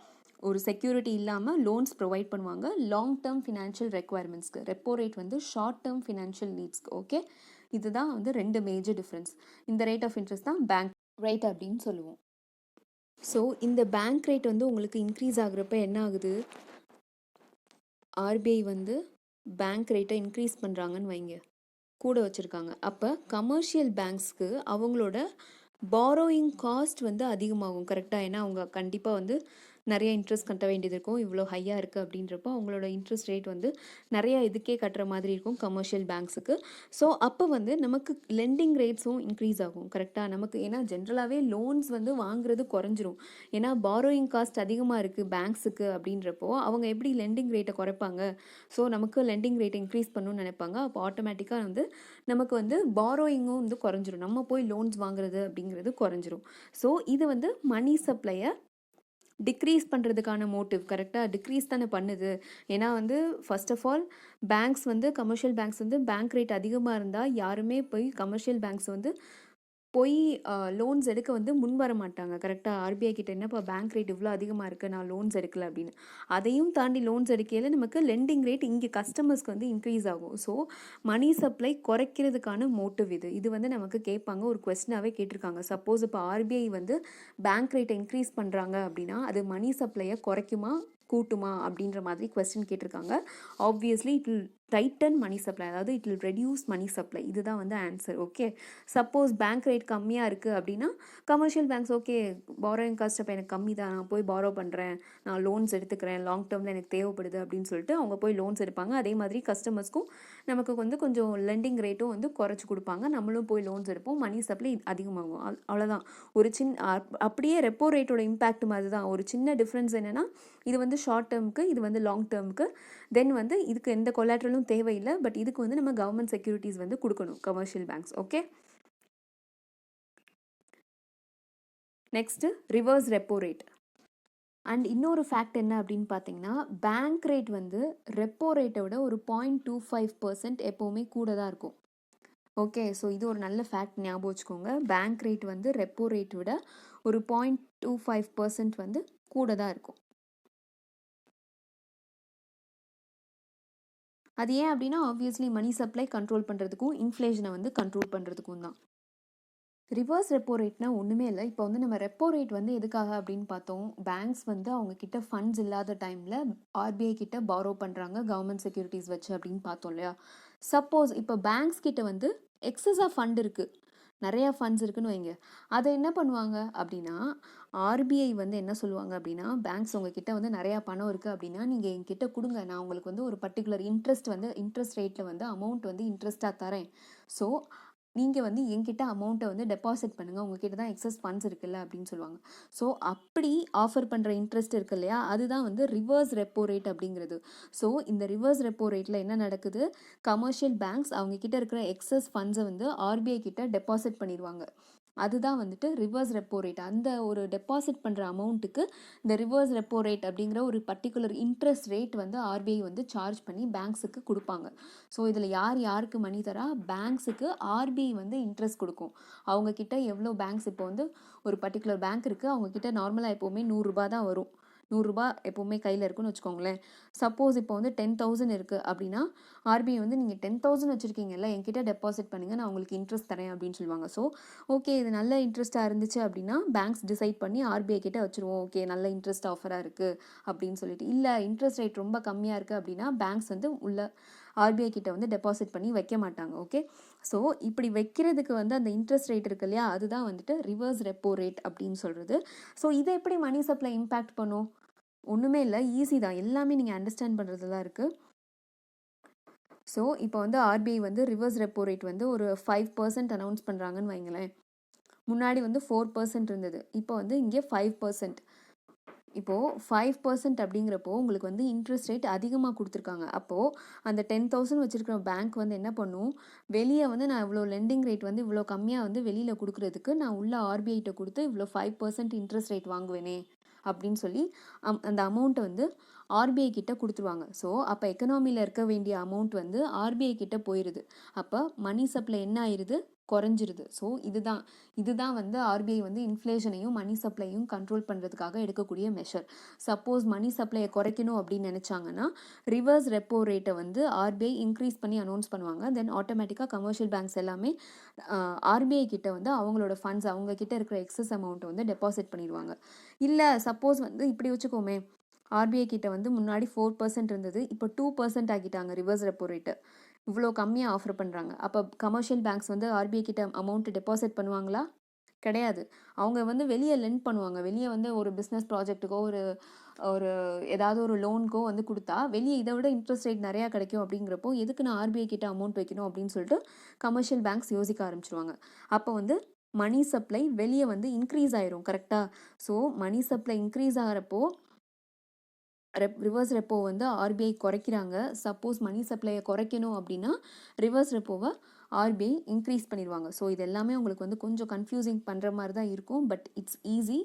ஒரு செக்யூரிட்டி இல்லாமல் லோன்ஸ் ப்ரொவைட் பண்ணுவாங்க லாங் டேர்ம் ஃபினான்ஷியல் ரெக்குவயர்மெண்ட்ஸ்க்கு. ரெப்போ ரேட் வந்து ஷார்ட் டேர்ம் ஃபினான்ஷியல் நீட்ஸ்க்கு. ஓகே, இதுதான் வந்து ரெண்டு மேஜர் டிஃப்ரென்ஸ். இந்த ரேட் ஆஃப் இன்ட்ரெஸ்ட் தான் பேங்க் ரேட் அப்படின்னு சொல்லுவோம். ஸோ இந்த பேங்க் ரேட் வந்து உங்களுக்கு இன்க்ரீஸ் ஆகுறப்ப என்ன ஆகுது, ஆர்பிஐ வந்து பேங்க் ரேட்டை இன்க்ரீஸ் பண்ணுறாங்கன்னு வைங்க, கூட வச்சுருக்காங்க. அப்போ கமர்ஷியல் பேங்க்ஸ்க்கு அவங்களோட பாரோயிங் காஸ்ட் வந்து அதிகமாகும், கரெக்டாக? ஏன்னா அவங்க கண்டிப்பாக வந்து நிறைய இன்ட்ரெஸ்ட் கட்ட வேண்டியது இருக்கும். இவ்வளோ ஹையாக இருக்குது அப்படின்றப்போ அவங்களோட இன்ட்ரெஸ்ட் ரேட் வந்து நிறைய இதுக்கே கட்டுற மாதிரி இருக்கும் கமர்ஷியல் பேங்க்ஸுக்கு. ஸோ அப்போ வந்து நமக்கு லெண்டிங் ரேட்ஸும் இன்க்ரீஸ் ஆகும் கரெக்டாக நமக்கு. ஏன்னா ஜென்ரலாகவே லோன்ஸ் வந்து வாங்குறது குறைஞ்சிரும். ஏன்னா பாரோயிங் காஸ்ட் அதிகமாக இருக்குது பேங்க்ஸுக்கு அப்படின்றப்போ அவங்க எப்படி லெண்டிங் ரேட்டை குறைப்பாங்க? ஸோ நமக்கு லெண்டிங் ரேட்டை இன்க்ரீஸ் பண்ணணும்னு நினைப்பாங்க. அப்போ ஆட்டோமேட்டிக்காக வந்து நமக்கு வந்து பாரோயிங்கும் வந்து குறைஞ்சிரும். நம்ம போய் லோன்ஸ் வாங்குறது அப்படிங்கிறது குறைஞ்சிரும். ஸோ இது வந்து மணி சப்ளையை டிக்ரீஸ் பண்ணுறதுக்கான மோட்டிவ். கரெக்டாக டிக்ரீஸ் தானே பண்ணுது. ஏன்னா வந்து ஃபர்ஸ்ட் ஆஃப் ஆல் பேங்க்ஸ் வந்து கமர்ஷியல் பேங்க்ஸ் வந்து பேங்க் ரேட் அதிகமாக இருந்தால் யாருமே போய் கமர்ஷியல் பேங்க்ஸ் வந்து போய் லோன்ஸ் எடுக்க வந்து முன் வர மாட்டாங்க. கரெக்டாக ஆர்பிஐ கிட்ட என்னப்பா பேங்க் ரேட் இவ்வளோ அதிகமாக இருக்குது, நான் லோன்ஸ் எடுக்கல அப்படின்னு. அதையும் தாண்டி லோன்ஸ் எடுக்கையில் நமக்கு லெண்டிங் ரேட் இங்கே கஸ்டமர்ஸ்க்கு வந்து இன்க்ரீஸ் ஆகும். ஸோ மணி சப்ளை குறைக்கிறதுக்கான மோட்டிவ் இது. இது வந்து நமக்கு கேட்பாங்க, ஒரு கொஸ்டினாகவே கேட்டிருக்காங்க. சப்போஸ் இப்போ ஆர்பிஐ வந்து பேங்க் ரேட்டை இன்க்ரீஸ் பண்ணுறாங்க அப்படின்னா அது மணி சப்ளையை குறைக்குமா கூட்டுமா அப்படின்ற மாதிரி கொஸ்டின் கேட்டிருக்காங்க. Obviously it will tighten money supply, அதாவது it will reduce money supply. இதுதான் வந்து answer. Okay, suppose bank rate கம்மியாக இருக்குது அப்படின்னா commercial banks okay borrowing cost அப்போ எனக்கு கம்மி தான், நான் போய் பாரோ பண்ணுறேன், நான் லோன்ஸ் எடுத்துக்கிறேன், லாங் டேர்மில் எனக்கு தேவைப்படுது அப்படின்னு சொல்லிட்டு அவங்க போய் லோன்ஸ் எடுப்பாங்க. அதே மாதிரி கஸ்டமர்ஸ்க்கும் நமக்கு வந்து கொஞ்சம் லெண்டிங் ரேட்டும் வந்து குறைச்சி கொடுப்பாங்க, நம்மளும் போய் லோன்ஸ் எடுப்போம், மணி சப்ளை அதிகமாகும். அவ்வளோதான். ஒரு அப்படியே ரெப்போ ரேட்டோட இம்பேக்ட் மாதிரி தான். ஒரு சின்ன டிஃப்ரென்ஸ் என்னென்னா இது வந்து ஷார்ட் டேர்முக்கு, இது வந்து லாங் டேர்முக்கு. தென் வந்து இதுக்கு எந்த கொலாட்ரலும் தேவையில்லை, பட் இதுக்கு வந்து நம்ம கவர்மெண்ட் செக்யூரிட்டிஸ் வந்து கொடுக்கணும் commercial banks. Okay, next reverse repo rate. And இன்னொரு ஃபேக்ட் என்ன அப்படின்னு பார்த்தீங்கன்னா பேங்க் ரேட் வந்து ரெப்போ ரேட்டை விட ஒரு 0.25% எப்போவுமே கூட தான் இருக்கும். ஓகே, ஸோ இது ஒரு நல்ல ஃபேக்ட், ஞாபகம் வச்சுக்கோங்க. பேங்க் ரேட் வந்து ரெப்போ ரேட் விட ஒரு 0.25% வந்து கூட தான் இருக்கும். அது ஏன் அப்படின்னா ஆப்வியஸ்லி மணி சப்ளை கண்ட்ரோல் பண்ணுறதுக்கும் இன்ஃப்ளேஷனை வந்து கண்ட்ரோல் பண்ணுறதுக்கும் தான். ரிவர்ஸ் ரெப்போ ரேட்னா ஒன்றுமே இல்லை. இப்போ வந்து நம்ம ரெப்போ ரேட் வந்து எதுக்காக அப்படின்னு பார்த்தோம், பேங்க்ஸ் வந்து அவங்க கிட்ட ஃபண்ட்ஸ் இல்லாத டைமில் ஆர்பிஐ கிட்ட பாரோ பண்ணுறாங்க கவர்மெண்ட் செக்யூரிட்டிஸ் வச்சு அப்படின்னு பார்த்தோம் இல்லையா. சப்போஸ் இப்போ பேங்க்ஸ் கிட்ட வந்து எக்ஸஸாக ஃபண்ட் இருக்குது, நிறையா ஃபண்ட்ஸ் இருக்குன்னு வைங்க, அதை என்ன பண்ணுவாங்க அப்படின்னா ஆர்பிஐ வந்து என்ன சொல்லுவாங்க அப்படின்னா பேங்க்ஸ் உங்ககிட்ட வந்து நிறையா பணம் இருக்குது அப்படின்னா நீங்கள் என்கிட்ட கொடுங்க, நான் உங்களுக்கு வந்து ஒரு பர்டிகுலர் இன்ட்ரெஸ்ட் ரேட்டில் வந்து அமௌண்ட் வந்து இன்ட்ரெஸ்ட்டாக தரேன். ஸோ நீங்கள் வந்து என்கிட்ட அமௌண்ட்டை வந்து டெபாசிட் பண்ணுங்கள், உங்ககிட்ட தான் எக்ஸஸ் ஃபண்ட்ஸ் இருக்குல்ல அப்படின்னு சொல்லுவாங்க. ஸோ அப்படி ஆஃபர் பண்ணுற இன்ட்ரெஸ்ட் இருக்கு இல்லையா, அதுதான் வந்து ரிவர்ஸ் ரெப்போ ரேட் அப்படிங்கிறது. ஸோ இந்த ரிவர்ஸ் ரெப்போ ரேட்டில் என்ன நடக்குது, கமர்ஷியல் பேங்க்ஸ் அவங்கக்கிட்ட இருக்கிற எக்ஸஸ் ஃபண்ட்ஸை வந்து ஆர்பிஐ கிட்ட டெபாசிட் பண்ணிடுவாங்க. அதுதான் வந்துட்டு ரிவர்ஸ் ரெப்போ ரேட். அந்த ஒரு டெபாசிட் பண்ணுற அமௌண்ட்டுக்கு இந்த ரிவர்ஸ் ரெப்போ ரேட் அப்படிங்கிற ஒரு பர்டிகுலர் இன்ட்ரெஸ்ட் ரேட் வந்து ஆர்பிஐ வந்து சார்ஜ் பண்ணி பேங்க்ஸுக்கு கொடுப்பாங்க. ஸோ இதில் யாருக்கு மணி தரா, பேங்க்ஸுக்கு ஆர்பிஐ வந்து இன்ட்ரெஸ்ட் கொடுக்கும். அவங்கக்கிட்ட எவ்வளோ பேங்க்ஸ் இப்போ வந்து ஒரு பர்டிகுலர் பேங்க் இருக்குது, அவங்கக்கிட்ட நார்மலாக எப்போவுமே 100 ரூபா தான் வரும், 100 ரூபா எப்போவுமே கையில் இருக்குன்னு வச்சுக்கோங்களேன். சப்போஸ் இப்போ வந்து 10,000 இருக்குது அப்படின்னா ஆர்பிஐ வந்து நீங்கள் 10,000 வச்சுருக்கீங்கல்ல, என்கிட்ட டெபாசிட் பண்ணுங்கள், நான் உங்களுக்கு இன்ட்ரெஸ்ட் தரேன் அப்படின்னு சொல்லுவாங்க. ஸோ ஓகே, இது நல்ல இன்ட்ரெஸ்ட்டாக இருந்துச்சு அப்படின்னா பேங்க்ஸ் டிசைட் பண்ணி ஆர்பிஐ கிட்ட வச்சுருவோம், ஓகே நல்ல இன்ட்ரெஸ்ட் ஆஃபராக இருக்குது அப்படின்னு சொல்லிட்டு. இல்லை இன்ட்ரெஸ்ட் ரேட் ரொம்ப கம்மியாக இருக்குது அப்படின்னா பேங்க்ஸ் வந்து உள்ள ஆர்பிஐ கிட்ட வந்து டெபாசிட் பண்ணி வைக்க மாட்டாங்க. ஓகே, ஸோ இப்படி வைக்கிறதுக்கு வந்து அந்த இன்ட்ரெஸ்ட் ரேட் இருக்கு இல்லையா, அதுதான் வந்துட்டு ரிவர்ஸ் ரெப்போ ரேட் அப்படின்னு சொல்கிறது. ஸோ இதை எப்படி மணி சப்ளை இம்பேக்ட் பண்ணும், ஒன்றுமே இல்லை, ஈஸி தான், எல்லாமே நீங்கள் அண்டர்ஸ்டாண்ட் பண்ணுறது தான் இருக்குது. ஸோ இப்போ வந்து ஆர்பிஐ வந்து ரிவர்ஸ் ரெப்போ ரேட் வந்து ஒரு 5% அனௌன்ஸ் பண்ணுறாங்கன்னு வைங்களேன். முன்னாடி வந்து 4% இருந்தது, இப்போ வந்து இங்கே 5%. இப்போது 5% அப்படிங்கிறப்போ உங்களுக்கு வந்து இன்ட்ரெஸ்ட் ரேட் அதிகமாக கொடுத்துருக்காங்க. அப்போது அந்த 10,000 வச்சுருக்கிற பேங்க் வந்து என்ன பண்ணும், வெளியே வந்து நான் இவ்வளோ லெண்டிங் ரேட் வந்து இவ்வளோ கம்மியாக வந்து வெளியில் கொடுக்குறதுக்கு நான் உள்ள ஆர்பிஐட்ட கொடுத்து இவ்வளோ 5% இன்ட்ரெஸ்ட் ரேட் வாங்குவேனே அப்படின்னு சொல்லி அந்த அமௌண்ட்டை வந்து ஆர்பிஐ கிட்ட கொடுத்துருவாங்க. ஸோ அப்போ எக்கனாமியில் இருக்க வேண்டிய அமௌண்ட் வந்து ஆர்பிஐ கிட்ட போயிடுது. அப்போ மணி சப்ளை என்ன ஆயிடுது, குறைஞ்சிருது. ஸோ இதுதான் வந்து ஆர்பிஐ வந்து இன்ஃப்ளேஷனையும் மணி சப்ளையும் கண்ட்ரோல் பண்ணுறதுக்காக எடுக்கக்கூடிய மெஷர். சப்போஸ் மணி சப்ளையை குறைக்கணும் அப்படின்னு நினச்சாங்கன்னா ரிவர்ஸ் ரெப்போ ரேட்டை வந்து ஆர்பிஐ இன்க்ரீஸ் பண்ணி அனௌன்ஸ் பண்ணுவாங்க. தென் ஆட்டோமேட்டிக்காக கமர்ஷியல் பேங்க்ஸ் எல்லாமே ஆர்பிஐ கிட்ட வந்து அவங்களோட ஃபண்ட்ஸ், அவங்க கிட்ட இருக்கிற எக்ஸஸ் அமௌண்ட்டை வந்து டெபாசிட் பண்ணிடுவாங்க. இல்லை சப்போஸ் வந்து இப்படி வச்சுக்கோமே, ஆர்பிஐ கிட்ட வந்து முன்னாடி 4% இருந்தது, இப்போ 2% ஆக்கிட்டாங்க ரிவர்ஸ் ரெப்போ ரேட்டு, இவ்வளோ கம்மியாக ஆஃபர் பண்ணுறாங்க. அப்போ கமர்ஷியல் பேங்க்ஸ் வந்து ஆர்பிஐ கிட்ட அமௌண்ட் டெபாசிட் பண்ணுவாங்களா, கிடையாது. அவங்க வந்து வெளிய லெண்ட் பண்ணுவாங்க. வெளிய வந்து ஒரு பிசினஸ் ப்ராஜெக்ட்டுக்கோ, ஒரு ஒரு ஏதாவது ஒரு லோனுக்கோ வந்து குடுத்தா, வெளிய இத விட இன்ட்ரெஸ்ட் ரேட் நெறையா கிடைக்கும் அப்படிங்கிறப்போ, எதுக்கு நான் ஆர்பிஐ கிட்ட அமௌண்ட் வைக்கணும் அப்படின்னு சொல்லிட்டு கமர்ஷியல் பேங்க்ஸ் யோசிக்க ஆரம்பிச்சுருவாங்க. அப்போ வந்து மணி சப்ளை வெளிய வந்து இன்க்ரீஸ் ஆயிரும். கரெக்ட்டா? ஸோ மணி சப்ளை இன்க்ரீஸ் ஆகுறப்போ, ரிவர்ஸ் ரெப்போ வந்து ஆர்பிஐ குறைக்கிறாங்க. சப்போஸ் மணி சப்ளைய குறைக்கணும் அப்படின்னா, ரிவர்ஸ் ரெப்போவ ஆர்பிஐ இன்க்ரீஸ் பண்ணிருவாங்க. ஸோ இது எல்லாமே உங்களுக்கு வந்து கொஞ்சம் கன்ஃப்யூசிங் பண்ற மாரி தான் இருக்கும். But it's easy.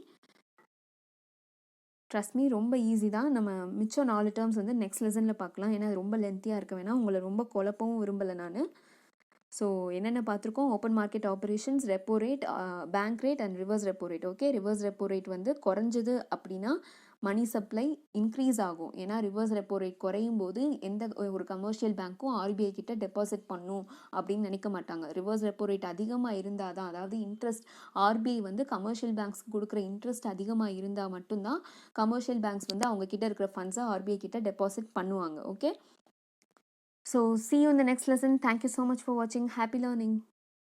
Trust me ரொம்ப ஈஸி தான். நம்ம மிச்சம் 4 டெர்ம்ஸ் வந்து நெக்ஸ்ட் லெசன்ல பார்க்கலாம். ஏன்னா அது ரொம்ப லென்த்தியா இருக்க வேணாம். உங்கள ரொம்ப குழப்பவும் விரும்பல நானு. ஸோ என்னென்ன பார்த்துருக்கோம்? Open market operations, repo rate, bank rate and reverse repo rate. Okay, reverse repo rate வந்து குறைஞ்சது அப்படின்னா மணி சப்ளை இன்க்ரீஸ் ஆகும். ஏன்னா ரிவர்ஸ் ரெப்போ ரேட் குறையும் போது எந்த ஒரு கமர்ஷியல் பேங்க்கும் ஆர்பிஐ கிட்ட டெபாசிட் பண்ணும் அப்படின்னு நினைக்க மாட்டாங்க. ரிவர்ஸ் ரெப்போ ரேட் அதிகமாக இருந்தால் தான், அதாவது இன்ட்ரெஸ்ட் ஆர்பிஐ வந்து கமர்ஷியல் பேங்க்ஸ்க்கு கொடுக்குற இன்ட்ரெஸ்ட் அதிகமாக இருந்தால் மட்டும்தான் கமர்ஷியல் பேங்க்ஸ் வந்து அவங்க கிட்ட இருக்கிற ஃபண்ட்ஸை ஆர்பிஐ கிட்ட டெபாசிட் பண்ணுவாங்க. Okay, so see you in the next lesson. Thank you so much for watching. Happy learning.